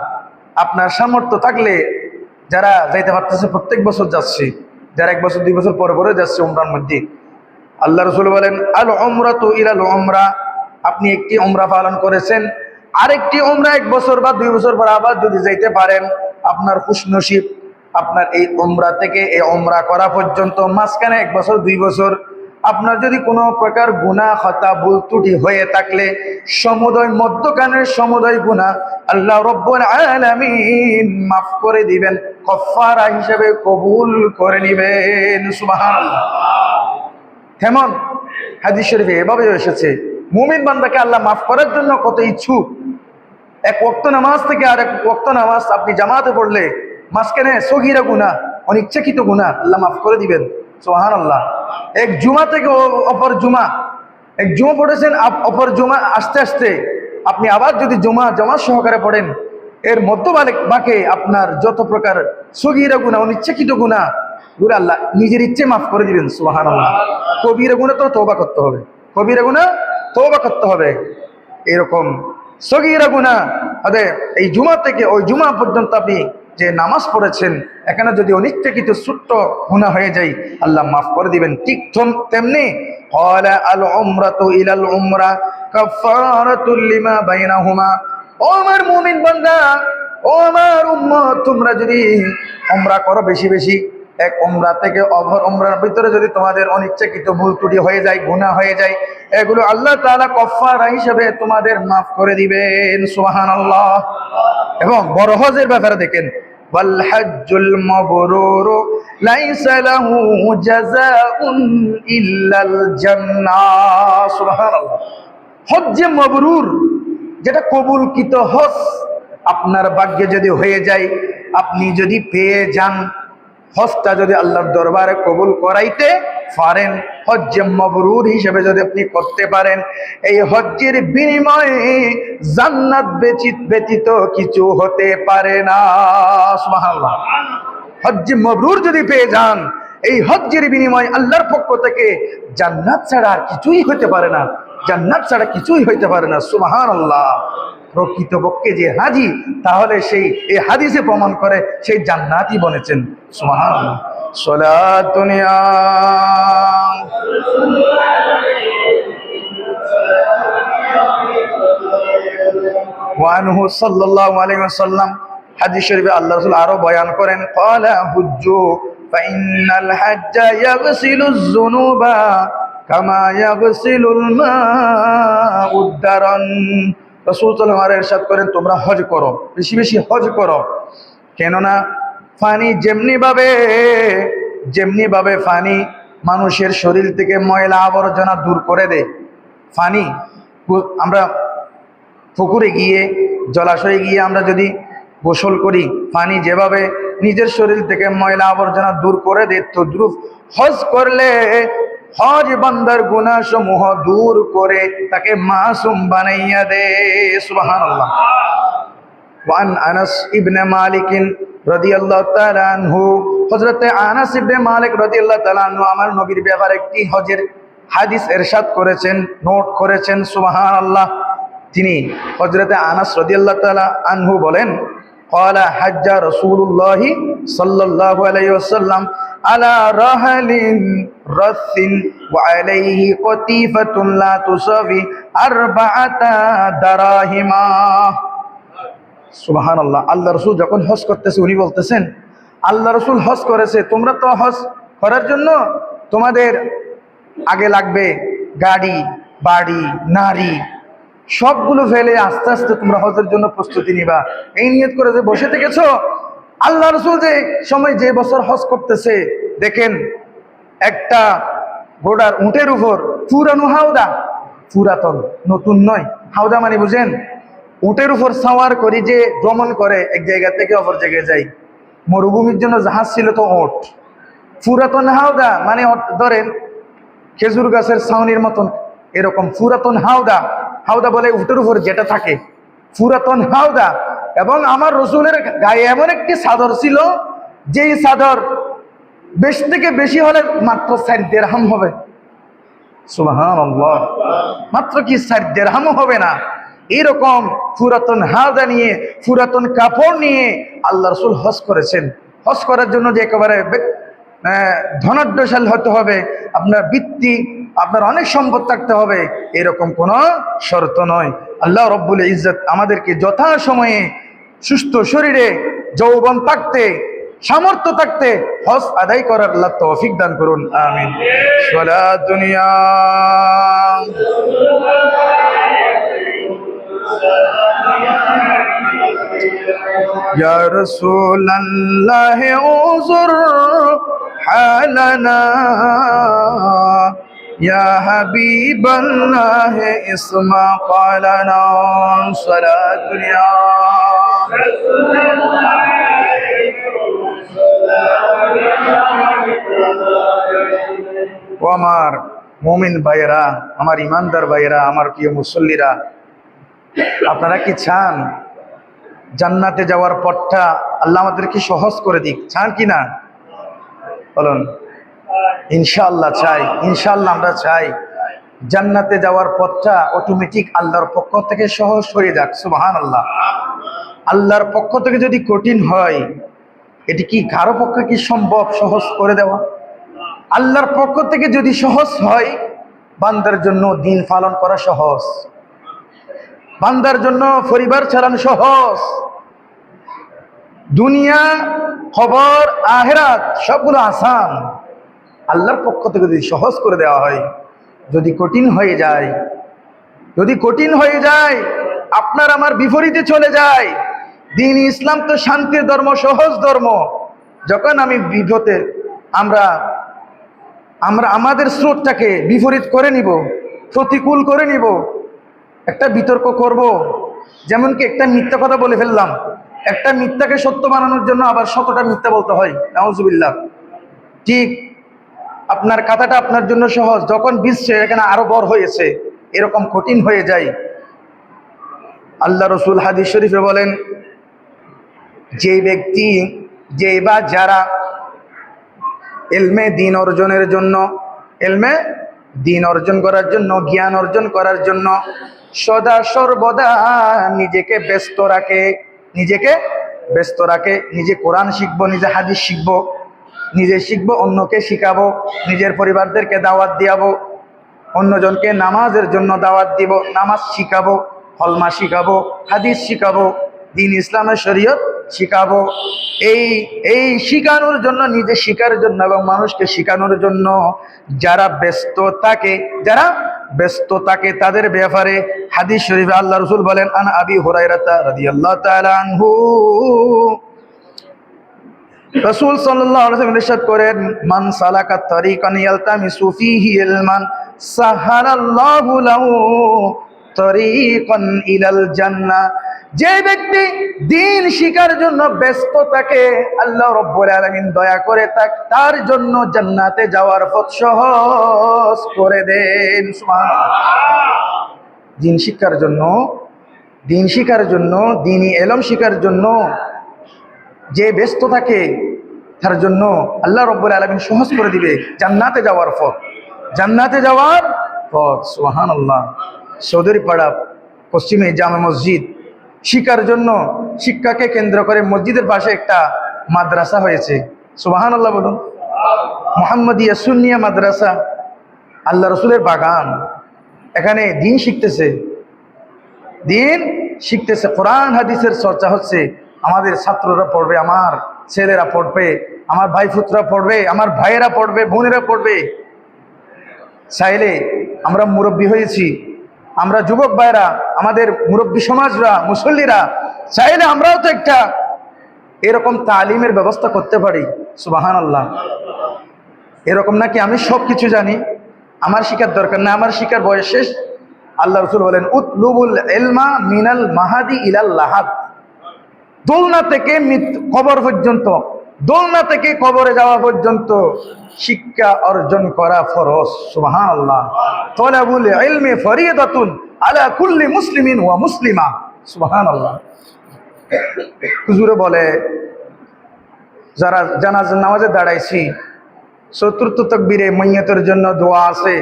আপনার সামর্থ্য থাকলে, যারা যাইতে পারতেছে প্রত্যেক বছর যাচ্ছে, যারা 1 বছর 2 বছর পরে পরে যাচ্ছে উমরার মধ্যে, আল্লাহ রাসূল বলেন, আল উমরাতু ইলাল উমরা। আপনি একটি উমরা পালন করেছেন, আরেকটি উমরা 1 বছর বা 2 বছর পর আবার যদি যাইতে পারেন, আপনার খুশনসিব। আপনার এই উমরা থেকে এই উমরা করা পর্যন্ত মাঝখানে 1 বছর 2 বছর আপনার যদি কোনো প্রকার গুনাহ খাতা ভুল ত্রুটি হয়ে থাকলে, সমুদয় মধ্যখানের সমুদয় গুনাহ আল্লাহ রব্বুল আলামিন মাফ করে দিবেন, কাফারা হিসেবে কবুল করে নেবেন। সুবহানাল্লাহ। কেমন হাদিস শরীফে এভাবে এসেছে, মুমিন বান্দাকে আল্লাহ মাফ করার জন্য কত ইচ্ছুক। 1 ওয়াক্ত নামাজ থেকে আর 1 ওয়াক্ত নামাজ আপনি জামাতে পড়লে মাঝখানে সগীরা গুনাহ, অনিচ্ছাকৃত গুনাহ আল্লাহ মাফ করে দিবেন। সুবহানাল্লাহ। 1 জুমা থেকে অপর জুমা, 1 জুমা পড়েছেন, অপর জুমা আসতে আসতে আপনি আবার যদি জামাত সহকারে পড়েন, এর বাকে আপনার যত প্রকার সগীরা গুনাহ, অনিচ্ছাকৃত গুনাহ গুলো আল্লাহ নিজের ইচ্ছে মাফ করে দিবেন। সুবহানাল্লাহ। কবিরা গুনাহ তো তওবা করতে হবে, কবিরা গুনাহ তওবা করতে হবে। এরকম সগীরা গুনাহ হবে। এই জুমা থেকে ওই জুমা পর্যন্ত আপনি যে নামাজ পড়েছেন, এখানে যদি অনিচ্ছাকৃত ছোট্ট গুনাহ হয়ে যায়, আল্লাহ মাফ করে দিবেন। ঠিক তেমনি ক্বালা আল উমরাতু ইলাল উমরা কাফারাতুল লিমা বাইনাহুমা। ও আমার মুমিন বান্দা, ও আমার উম্মত, তোমরা যদি উমরা করো বেশি বেশি, 1 উমরা থেকে অপর উমরার ভিতরে যদি তোমাদের অনিচ্ছাকৃত ভুল ত্রুটি হয়ে যায়, গুনাহ হয়ে যায়, এগুলো আল্লাহ তাআলা কাফারা হিসেবে তোমাদের মাফ করে দিবেন। সুবহানাল্লাহ। এবং বড় হজের ব্যাপারে দেখেন, ওয়াল হজ্জুল মাবরুর লাইসা লাহু জাযাউন ইল্লাল জান্নাহ। সুবহানাল্লাহ। হজ্জে মাবরুর, যেটা কবুলকৃত হজ, আপনার ভাগ্যে যদি হয়ে যায়, আপনি যদি পেয়ে যান, হজটা যদি আল্লাহর দরবারে কবুল করাইতে পারেন, হজ্জে মাবরুর হিসেবে যদি আপনি করতে পারেন, এই হজ্জের বিনিময়ে জান্নাত ব্যতীত কিছু হতে পারে না। সুবহানাল্লাহ। হজ্জে মাবরুর যদি পেয়ে যান, এই হজ্জের বিনিময়ে আল্লাহর পক্ষ থেকে জান্নাত ছাড়া আর কিছুই হতে পারে না, জান্নাত ছাড়া কিছুই হইতে পারে না। সুবহানাল্লাহ। প্রকৃতপক্ষে যে হাজি, তাহলে সেই এই হাদিসে প্রমাণ করে সেই জান্নাতই বলেছেন। সুবহানাল্লাহ। সালাতুন ইয়া ওয়া আনহু সাল্লাল্লাহু আলাইহি ওয়াসাল্লাম। হাদিস শরীফে আল্লাহ রাসূল আরো বয়ান করেন, ক্বালা হুজ্জু ফা ইন্নাল হাজ্জা ইয়াগসিলুজ যুনুবা কামা ইয়াগসিলুল মাউদ দারান। রাসূল সাল্লাল্লাহু আলাইহি ওয়াসাল্লাম ইরশাদ করেন, তোমরা হজ করো, বেশি বেশি হজ করো, কেননা পানি যেমনি ভাবে পানি মানুষের শরীর থেকে ময়লা আবর্জনা দূর করে দেয়। পানি আমরা পুকুরে গিয়ে, জলাশয়ে গিয়ে আমরা যদি গোসল করি, পানি যেভাবে নিজের শরীর থেকে ময়লা আবর্জনা দূর করে দেয়, তদ্রুপ হজ করলে হজ বান্দার গুনাহ সমূহ দূর করে তাকে মাসুম বানাইয়া দেয়। সুবহানাল্লাহ। ওয়ান আনাস ইবনে মালিক রাদিয়াল্লাহু তাআলা আনহু, হযরতে আনাস ইবনে মালিক রাদিয়াল্লাহু তাআলা আনহু আমার নবীর ব্যাপারে একটি হজের হাদিস ইরশাদ করেছেন, নোট করেছেন। সুবহানাল্লাহ। তিনি হযরতে আনাস রাদিয়াল্লাহু তাআলা আনহু বলেন, ক্বালা হাজ্জা রাসূলুল্লাহি সাল্লাল্লাহু আলাইহি ওয়াসাল্লাম আলা রাহলিন রাসিন ওয়া আলাইহি কতিফাতুন লা তুসাবি আরবাআতা দারাহিমা। সুবহানাল্লাহ। আল্লাহ রাসূল যখন হজ করতেছে, উনি বলতেছেন, আল্লাহ রাসূল হজ করেছে, তোমরা তো হজ করার জন্য তোমাদের আগে লাগবে গাড়ি, বাড়ি, নারী, সবগুলো ফেলে আস্তে আস্তে তোমরা হজের জন্য প্রস্তুতি নিবা, এই নিয়ত করে যে বসে থেকেছো। আল্লাহ রাসূল যে সময় যে বছর হজ করতেছে, দেখেন একটা ঘোড়ার উটের উপর পুরানো হাওদা, পুরাতন, নতুন নয়। হাওদা মানে বুঝেন, উটের উপর সাওয়ার করি যে ভ্রমণ করে এক জায়গা থেকে অপর জায়গায় যাই। মরুভূমির জন্য জাহাজ ছিল তো ওট। পুরাতন হাওদা মানে ধরেন খেজুর গাছের ছাউনির মতন, এরকম পুরাতন হাওদা। হাওদা বলে উটের উপর যেটা থাকে, পুরাতন হাওদা। এবং আমার রসুলের গায়ে এমন একটি চাদর ছিল, যেই চাদর বেশি থেকে বেশি হলে মাত্র 4 দিরহাম হবে। সুবহানাল্লাহ, মাত্র কি 4 দিরহামও হবে না। এরকম পুরাতন হাওদা নিয়ে, পুরাতন কাপড় নিয়ে আল্লাহ রসুল হজ করেছেন। হজ করার জন্য যে একেবারে ধনাঢ্যশালী হতে হবে, আপনার বৃত্তি, আপনার অনেক সম্পদ থাকতে হবে, এরকম কোনো শর্ত নয়। আল্লাহ রব্বুল ইজ্জত আমাদেরকে যথাসময়ে সুস্থ শরীরে যৌবন থাকতে, সামর্থ্য থাকতে হজ আদায় করার আল্লাহ তৌফিক দান করুন, আমিন। সালাত দুনিয়া ইয়া রাসূলাল্লাহ উযুর হালানা ইয়া হাবিবাল্লাহ ইসমা ক্বালানা সালাত দুনিয়া। ও আমার মুমিন ভাইয়েরা, আমার ইমানদার ভাইয়েরা, আমার প্রিয় মুসল্লিরা, আপনারা কি চান জান্নাতে যাওয়ার পথটা আল্লাহ আমাদেরকে সহজ করে দিক? চান কি না বলুন? ইনশাআল্লাহ চাই, ইনশাআল্লাহ আমরা চাই জান্নাতে যাওয়ার পথটা অটোমেটিক আল্লাহর পক্ষ থেকে সহজ হয়ে যাক। সুবহানাল্লাহ। আল্লাহর পক্ষ থেকে যদি কঠিন হয়, এটি কি কারো পক্ষে কি সম্ভব সহজ করে দেওয়া? আল্লাহর পক্ষ থেকে যদি সহজ হয়, বান্দার জন্য দিন পালন করা সহজ, বান্দার জন্য পরিবার চালানো সহজ, দুনিয়া খবর আখিরাত সবগুলো আসান। আল্লাহর পক্ষ থেকে যদি সহজ করে দেওয়া হয়, যদি কঠিন হয়ে যায়, যদি কঠিন হয়ে যায়, আপনার আমার বিপরীতে চলে যায়। দিন ইসলাম তো শান্তির ধর্ম, সহজ ধর্ম। যখন আমি বিপদে, আমরা আমাদের স্রোতটাকে বিপরীত করে নিব, প্রতিকূল করে নিব, একটা বিতর্ক করব, যেমন কি একটা মিথ্যা কথা বলে ফেললাম, একটা মিথ্যাকে সত্য বানানোর জন্য আবার 100টা মিথ্যা বলতে হয়, নাউজুবিল্লাহ। ঠিক আপনার কথাটা আপনার জন্য সহজ, যখন বিশ্বে এখানে আরো বড় হয়েছে, এরকম কঠিন হয়ে যায়। আল্লাহ রসুল হাদিস শরীফে বলেন, যে ব্যক্তি, যে বা যারা এলমে দিন অর্জনের জন্য, এলমে দিন অর্জন করার জন্য, জ্ঞান অর্জন করার জন্য সদা সর্বদা নিজেকে ব্যস্ত রাখে, নিজেকে ব্যস্ত রাখে, নিজে কোরআন শিখবো, নিজে হাদিস শিখবো, নিজে শিখবো, অন্যকে শিখাবো, নিজের পরিবারদেরকে দাওয়াত দিয়াবো, অন্যজনকে নামাজের জন্য দাওয়াত দিব, নামাজ শিখাবো, কলমা শিখাবো, হাদিস শিখাবো, দিন ইসলামের শরীয়ত শিখাবো। এই শিখানোর জন্য, নিজে শিখার জন্য এবং মানুষকে শিখানোর জন্য যারা ব্যস্ত থাকে, যারা ব্যস্ত থাকে তাদের ব্যাপারে হাদিস শরীফে আল্লাহ রাসূল বলেন, আন আবি হুরায়রা রাদিয়াল্লাহু তাআলা আনহু, রাসূল সাল্লাল্লাহু আলাইহি ওয়াসাল্লাম ইরশাদ করেন, মান সালাকা তারিকান ইয়ালতামিসু ফীহি ইলমান সাহারাল্লাহু লাহু তারিকান ইলাল জান্নাহ। যে ব্যক্তি দিন শিখার জন্য ব্যস্ত থাকে, আল্লাহ রাব্বুল আলামিন দয়া করে তার জন্য জান্নাতে যাওয়ার পথ সহজ করে দেন। সুবহানাল্লাহ। দিন শিক্ষার জন্য, দিন শিখার জন্য, দ্বীনি ইলম শিখার জন্য যে ব্যস্ত থাকে, তার জন্য আল্লাহ রাব্বুল আলামিন সহজ করে দিবে জান্নাতে যাওয়ার পথ, জান্নাতে যাওয়ার পথ। সুবহানাল্লাহ। চৌধুরী পাড়া পশ্চিমে জামে মসজিদ, শিক্ষার জন্য, শিক্ষাকে কেন্দ্র করে মসজিদের পাশে একটা মাদ্রাসা হয়েছে। সুবহানাল্লাহ বলুন। মুহাম্মাদিয়া সুন্নিয়া মাদ্রাসা, আল্লাহ রসুলের বাগান। এখানে দিন শিখতেছে, দিন শিখতেছে, কোরআন হাদিসের চর্চা হচ্ছে। আমাদের ছাত্ররা পড়বে, আমার ছেলেরা পড়বে, আমার ভাই ফুতরা পড়বে, আমার ভাইয়েরা পড়বে, বোনেরা পড়বে। চাইলে আমরা মুরব্বী হয়েছি, আমরা যুবক ভাইরা, আমাদের মুরব্বী সমাজরা, মুসল্লিরা, চাইলে আমরাও তো একটা এরকম তালিমের ব্যবস্থা করতে পারি। সুবহানাল্লাহ। এরকম নাকি আমি সব কিছু জানি, আমার শিকার দরকার না, আমার শিকার বয়স শেষ। আল্লাহ রাসূল বলেন উতলুবুল ইলমা মিনাল মাহাদি ইলাল লাহাদ, দোলনা থেকে কবর পর্যন্ত, দোলনা থেকে কবরে যাওয়া পর্যন্ত শিক্ষা অর্জন করা ফরজ। সুবহানাল্লাহ। তালাবুল ইলমি ফরিদাতুন আলা কুল্লি মুসলিমিন ওয়া মুসলিমা। সুবহানাল্লাহ। হুজুরে বলে যারা জানাজার নামাজে দাঁড়াইছি, চতুর্থ তাকবীরে মাইয়াতের জন্য দোয়া আছে।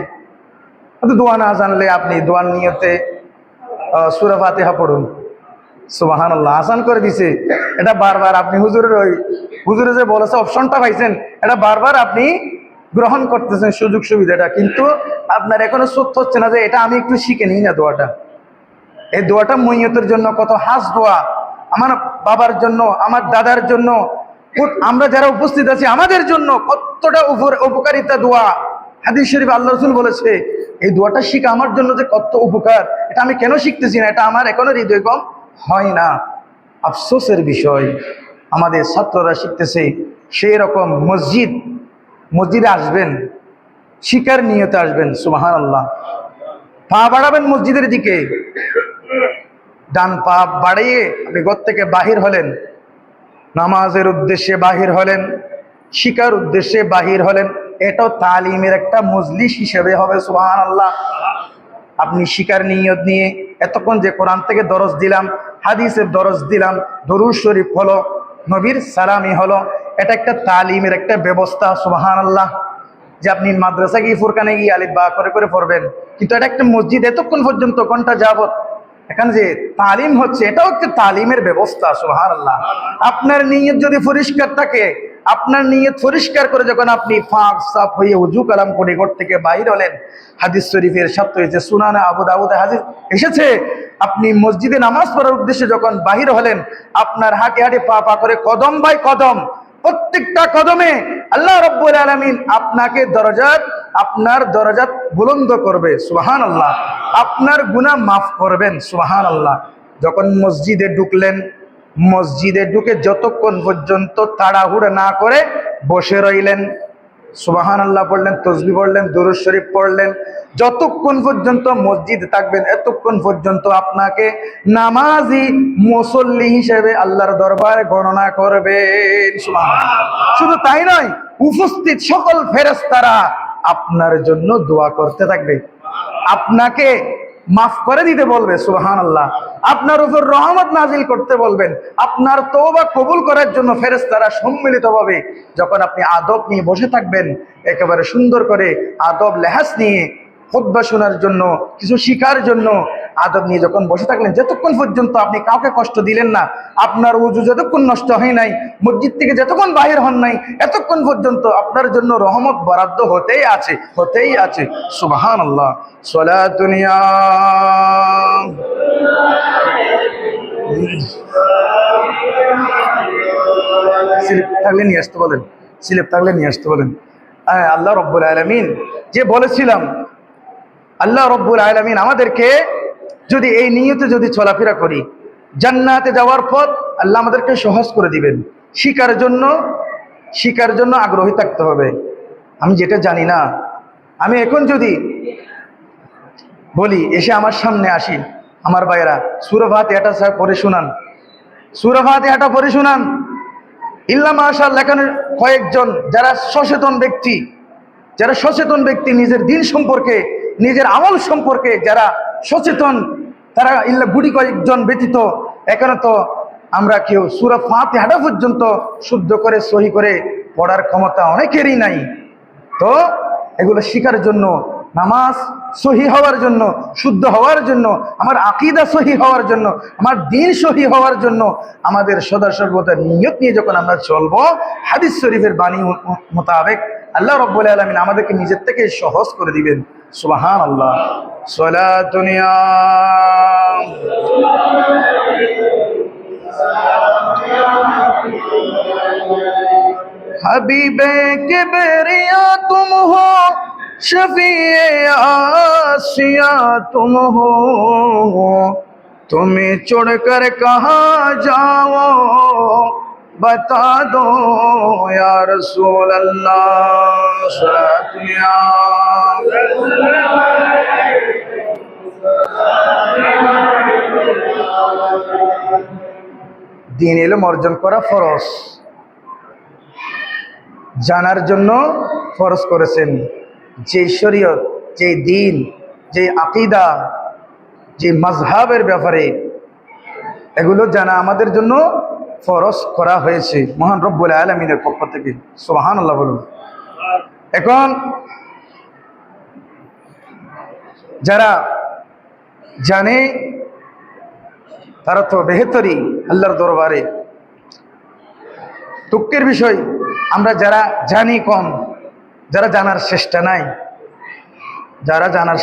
দোয়া না জানলে আপনি দোয়ার নিয়তে সূরা ফাতিহা পড়ুন। সুবহানাল্লাহ। আসান করে দিছে এটা বারবার আপনি হুজুরে যে বলেছে অপশনটা পাইছেন, এটা বারবার আপনি গ্রহণ করতেছেন সুযোগ সুবিধাটা, কিন্তু আপনার এখনো সত্য হচ্ছে না যে এটা আমি একটু শিখে নিই না দোয়াটা। এই দোয়াটা মইয়তের জন্য কত হাস দোয়া, আমার বাবার জন্য, আমার দাদার জন্য, আমরা যারা উপস্থিত আছি আমাদের জন্য কতটা উপকারিতা দোয়া। হাদিস শরীফ আল্লাহ রাসূল বলেছে এই দোয়াটা শিখা আমার জন্য যে কত উপকার, এটা আমি কেন শিখতেছি না, এটা আমার এখনো হৃদয়গম হয় না। আফসোসের বিষয়, আমাদের ছাত্ররা শিখতেছে সেই রকম মসজিদে আসবেন, শিকার নিয়তে আসবেন। সুবহানাল্লাহ। পা বাড়াবেন মসজিদের দিকে, ডান পা বাড়িয়ে আপনি ঘর থেকে বাহির হলেন, নামাজের উদ্দেশ্যে বাহির হলেন, শিকার উদ্দেশ্যে বাহির হলেন, এটাও তালিমের একটা মজলিস হিসেবে হবে। সুবহানাল্লাহ। আপনি শিকার নিয়ত নিয়ে এতক্ষণ যে কোরআন থেকে দরজ দিলাম, হাদিসের দরজ দিলাম, দরুদ শরীফ হলো, নবীর সালামি হলো, এটা একটা তালিমের একটা ব্যবস্থা। সুবহানাল্লাহ। যে আপনি মাদ্রাসা গিয়ে ফুরকানে গিয়ে আলিফ বা করে করে পড়বেন, কিন্তু এটা একটা মসজিদ, এতক্ষণ পর্যন্ত ঘন্টা যাবত এখানে যে তালিম হচ্ছে, এটাও একটা তালিমের ব্যবস্থা। সুবহানাল্লাহ। আপনার নিয়ত যদি পরিষ্কার থাকে, আপনার নিয়ত পরিষ্কার করে যখন আপনি ফাঁক সাফ হয়ে উজু কালাম করে ঘর থেকে বাইর হলেন, হাদিস শরীফের সাথে হয়েছে, সুনানে আবু দাউদে হাদিস এসেছে, আপনি মসজিদে নামাজ পড়ার উদ্দেশ্যে যখন বাহির হলেন, আপনার হাঁটে হাঁটে পা পা করে কদম বাই কদম, প্রত্যেকটা কদমে আল্লাহ রাব্বুল আলামিন আপনার দরজাত বুলন্দ করবে। সুবহানাল্লাহ। আপনার গুনাহ মাফ করবেন। সুবহানাল্লাহ। যখন মসজিদে ঢুকলেন, মসজিদে ঢুকে যতক্ষণ পর্যন্ত তাড়াহুড়া না করে বসে রইলেন, সুবহানাল্লাহ পড়লেন, তাসবিহ পড়লেন, দরুদ শরীফ পড়লেন, যতক্ষণ পর্যন্ত মসজিদ থাকবেন এতক্ষণ পর্যন্ত আপনাকে নামাজি মুসল্লি হিসেবে আল্লাহর দরবারে গণনা করবেন। সুবহানাল্লাহ। শুধু তাই নয়, উপস্থিত সকল ফেরেশতারা আপনার জন্য দোয়া করতে থাকবে, আপনাকে মাফ করে দিতে বলবে। সুবহানাল্লাহ। আপনার উপর রহমত নাজিল করতে বলবেন, আপনার তওবা কবুল করার জন্য ফেরেশতারা সম্মিলিতভাবে যখন আপনি আদব নিয়ে বসে থাকবেন, একেবারে সুন্দর করে আদব লেহাজ নিয়ে খুতবা শোনার জন্য, কিছু শিখার জন্য আদব নিয়ে যখন বসে থাকলেন, যতক্ষণ পর্যন্ত আপনি কাউকে কষ্ট দিলেন না, আপনার উজু যতক্ষণ নষ্ট হয় নাই, মসজিদ থেকে যতক্ষণ বাহির হন নাই, এতক্ষণ পর্যন্ত আপনার জন্য রহমত বরাদ্দ হতেই আছে, হতেই আছে। সুবহানাল্লাহ। সালাতুন ইয়া স্লিপ থাকলে নিয়ে আসতে বলেন, স্লিপ থাকলে নিয়ে আসতে বলেন। আল্লাহ রাব্বুল আলামিন যে বলেছিলাম, আল্লাহ রাব্বুল আলামিন আমাদেরকে যদি এই নিয়তে যদি চলাফেরা করি, জান্নাতে যাওয়ার পথ আল্লাহ আমাদেরকে সহজ করে দিবেন। শিকার জন্য আগ্রহী থাকতে হবে। আমি যেটা জানি না, আমি এখন যদি বলি, এসে আমার সামনে আসি, আমার ভাইয়েরা সূরা ফাতিহাটা পড়ে শোনান, সূরা ফাতিহাটা পড়ে শোনান। ইল্লা মাশাআল্লাহ, এখানে কয়েকজন যারা সচেতন ব্যক্তি, নিজের দিন সম্পর্কে, নিজের আমল সম্পর্কে যারা সচেতন, তারা ইল্লা গুটি কয়েকজন ব্যতীত এখানে তো আমরা কেউ সূরা ফাতিহাটা পর্যন্ত শুদ্ধ করে সহি করে পড়ার ক্ষমতা অনেকেরই নাই। তো এগুলো শিখার জন্য, নামাজ সহি হওয়ার জন্য, শুদ্ধ হওয়ার জন্য, আমার আকীদা সহি হওয়ার জন্য, আমার দ্বীন সহি হওয়ার জন্য আমাদের সদা সর্বদা নিয়ত নিয়ে যখন আমরা চলবো, হাদিস শরীফের বাণী মোতাবেক আল্লাহ রাব্বুল আলামিন আমাদেরকে নিজের থেকে সহজ করে দিবেন। সুবহানাল্লাহ। সালাতুন ইয়া हबीबे किबरिया तुम हो, शफीए आसिया तुम हो, तुम्हें छोड़कर कहाँ जाओ, बता दो या रसूल अल्लाह सलातुल्लाह। দ্বীন ইলম অর্জন করা ফরজ, জানার জন্য ফরজ করেছেন। যে শরীয়ত, যে দ্বীন, যে আকীদা, যে মাযহাবের ব্যাপারে এগুলো জানা আমাদের জন্য ফরজ করা হয়েছে মহান রব্বুল আলামিনের পক্ষ থেকে। সুবহানাল্লাহ বলুন। এখন যারা জানে তারা তো বেহতরি আল্লাহর দরবারে। দুঃখের বিষয় আমরা যারা জানি কম, যারা জানার চেষ্টা নাই, যারা জানার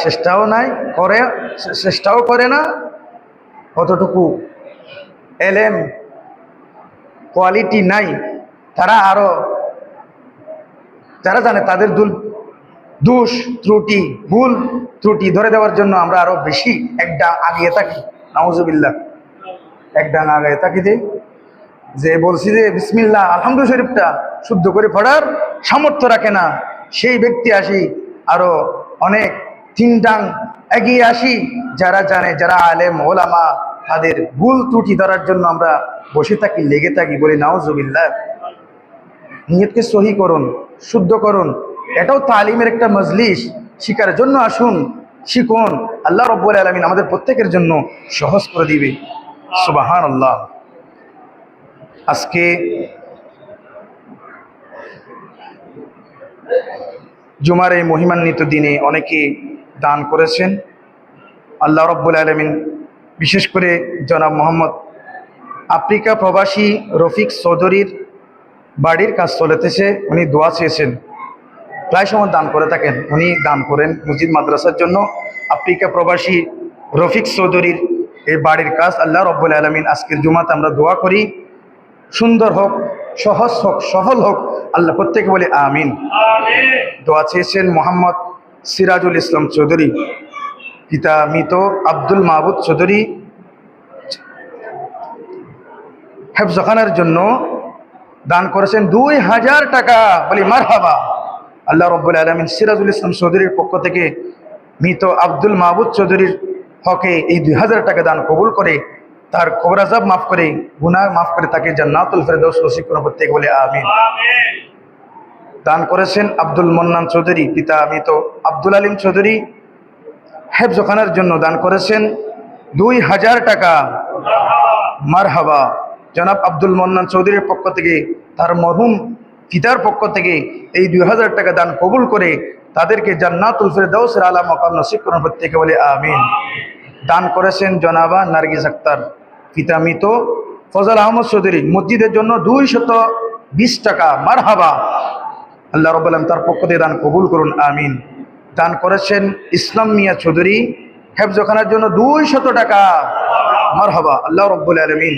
চেষ্টাও করে না, কতটুকু এলেম কোয়ালিটি নাই, তারা আরো যারা জানে তাদের দোষ ত্রুটি ভুল ত্রুটি ধরে দেওয়ার জন্য আমরা আরো বেশি একটা আগিয়ে থাকি। নাউজুবিল্লাহ, একটা আগায় থাকি যে বলছি যে বিসমিল্লাহ আলহামদুলিল্লাহ শরীফটা শুদ্ধ করে পড়ার সামর্থ্য রাখে না, সেই ব্যক্তি আসি আরো অনেক তিনটাং এগিয়ে আসি। যারা জানে, যারা আলেম ওলামা, তাদের ভুল ত্রুটি ধরার জন্য আমরা বসে থাকি, লেগে থাকি। বলি নাউজুবিল্লাহ। নিয়তকে সহি করুন, শুদ্ধ করুন। এটাও তালিমের একটা মজলিস, শিকার জন্য আসুন, শিখুন। আল্লাহ রাব্বুল আলামিন আমাদের প্রত্যেকের জন্য সহজ করে দিবে। সুবহানাল্লাহ। আজকে জুমার এই মহিমান্বিত দিনে অনেকে দান করেছেন। আল্লাহ রাব্বুল আলামিন বিশেষ করে জনাব মোহাম্মদ আফ্রিকা প্রবাসী রফিক চৌধুরীর বাড়ির কাজ চলেতেছে, উনি দোয়া চেয়েছেন, প্রায় সময় দান করে থাকেন। উনি দান করেন মসজিদ মাদ্রাসার জন্য। আফ্রিকা প্রবাসী রফিক চৌধুরীর এই বাড়ির কাজ আল্লাহ রাব্বুল আলামিন আজকের জুমাতে আমরা দোয়া করি সুন্দর হোক, সহজ হোক, সফল হোক। আল্লাহ প্রত্যেকে বলে আমিন। দোয়া চেয়েছেন মোহাম্মদ সিরাজুল ইসলাম চৌধুরী, পিতা মৃত আব্দুল মাহবুদ চৌধুরী হেফজখানার জন্য দান করেছেন 2000 টাকা। বলি মারহাবা। আল্লাহ রাব্বুল আলামিন সিরাজুল ইসলাম চৌধুরীর পক্ষ থেকে মৃত আব্দুল মাহবুদ চৌধুরীর হকে এই 2000 টাকা দান কবুল করে, তার কবর আযাব মাফ করে, গুনাহ মাফ করে তাকে জান্নাতুল ফেরদৌস নসিব করুন। প্রত্যেকে বলে আমিন। দান করেছেন আব্দুল মন্নান চৌধুরী, পিতা মৃত আব্দুল আলিম চৌধুরী হেফজখানার জন্য দান করেছেন 2000 টাকা। মারহাবা। জনাব আব্দুল মন্নান চৌধুরীর পক্ষ থেকে, তার মরহুম পিতার পক্ষ থেকে এই 2000 টাকা দান কবুল করে তাদেরকে জান্নাতুল ফেরদৌসের আলা মাকাম নসিব করুন। প্রত্যেকে বলে আমিন। দান করেছেন জনাবা নার্গিস আক্তার, পিতা মৃত ফজল আহমদ চৌধুরী, মসজিদের জন্য 220 টাকা। মারহাবা। আল্লাহ রাব্বুল আলামিন তার পক্ষ থেকে দান কবুল করুন। আমিন। দান করেছেন ইসলাম মিয়া চৌধুরী হেফজখানার জন্য 200 টাকা। মারহাবা। আল্লাহ রাব্বুল আলামিন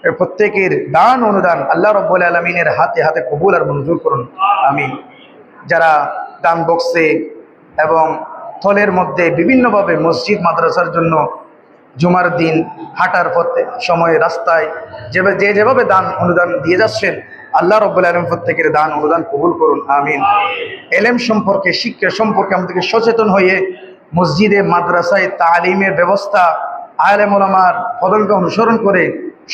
এর প্রত্যেকের দান অনুদান আল্লাহ রাব্বুল আলামিনের হাতে হাতে কবুল আর মঞ্জুর করুন। আমিন। যারা দান বক্সে এবং থলের মধ্যে বিভিন্নভাবে মসজিদ মাদ্রাসার জন্য জুমার দিন হাঁটার পথে সময়ে রাস্তায় যেভাবে দান অনুদান দিয়ে যাচ্ছেন, আল্লাহ রাব্বুল আলামিন প্রত্যেকের দান অনুদান কবুল করুন। আমিন। এলেম সম্পর্কে, শিক্ষা সম্পর্কে আমাদেরকে সচেতন হয়ে মসজিদে মাদ্রাসায় তালিমের ব্যবস্থা, আলেম ওলামার পদঙ্ক অনুসরণ করে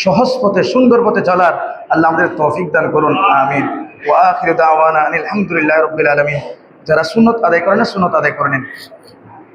সহজ পথে সুন্দর পথে চলার আল্লাহ আমাদের তৌফিক দান করুন। আমিন। ওয়া আখিরু দাওয়ানা আনিল হামদুলিল্লাহি রাব্বিল আলামিন। যারা সুন্নত আদায় করেন, সুন্নত আদায় করে নিন।